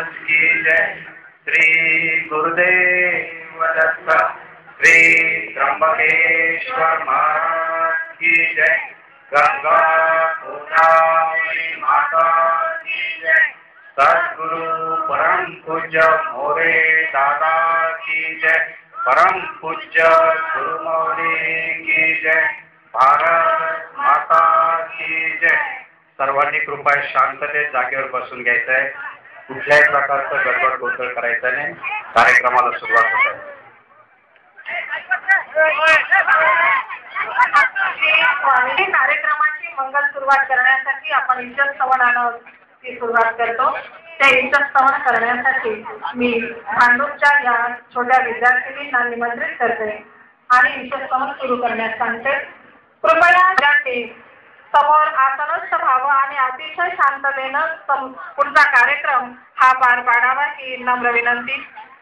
महाराज की जय। श्री गुरुदेव दत्त। श्री त्र्यंबकेश्वर महाराज की जय। गंगा गोदावरी माता की जय। सद्गुरु परम पूज्य मोरे दादा की जय। परम पूज्य गुरुमौली की जय। भारत माता की जय। सर्वांनी कृपया शांततेत जागेवर बसून घ्यायचं आहे। कुठल्याही प्रकारचं गडबड गोंधळ करायचं नाही। कार्यक्रमाला सुरुवात होत आहे। कार्यक्रमाची मंगल सुरुवात करण्यासाठी आपण ईश्वर स्तवनानं ती सुरुवात करतो। त्या ईश्वर स्तवन करण्यासाठी मी भांडूपच्या या छोट्या विद्यार्थिनींना निमंत्रित करते आणि ईश्वर स्तवन सुरू करण्यास सांगते। कृपया विद्यार्थी समोर आसनस्थ व्हावं आणि अतिशय शांततेनं पुढचा कार्यक्रम हा पार पाडावा ही नम्र विनंती।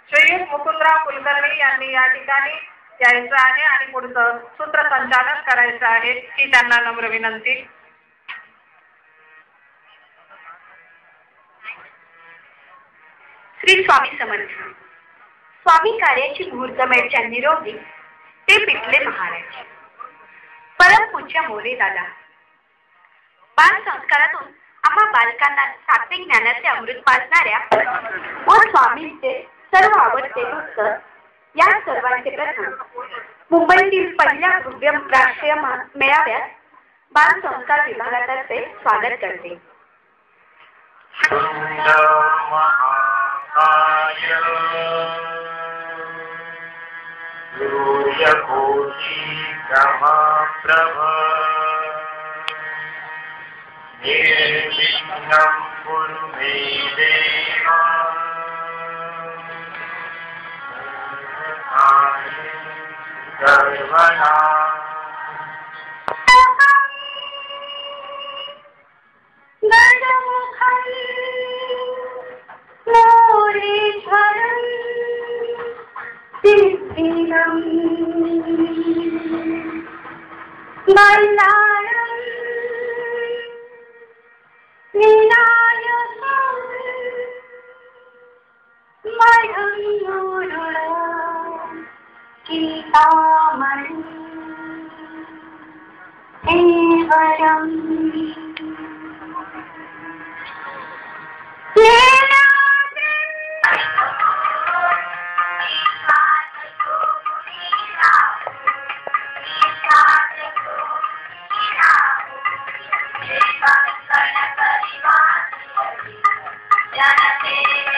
श्रीयुत मुकुंदराव कुलकर्णी यांनी या ठिकाणी यायचं आहे आणि पुढचं सूत्रसंचालन करायचं आहे ही त्यांना नम्र विनंती। श्री स्वामी समर्थ। स्वामी कार्याची मुहूर्तमेढच्या निरोगी ते पिटले महाराज। परम पूज्य मोरे दादा। बाल संस्कारातून आम्हा बालकांना सात्विक ज्ञानाचे अमृत पाजणाऱ्या व स्वामींचे सर्व आवडते भक्त या सर्वांचे प्रथम मुंबईतील पहिल्या भव्य राष्ट्रीय मेळाव्यात बाल संस्कार विभागातर्फे स्वागत करते। निर्विघ्नं कुरु मे देव। सर्वदा गजमुखं मोरेश्वरं सिद्धिदं बल्लाळं विनायकं मधुरुळं गीतामणि एवरम् Yeah.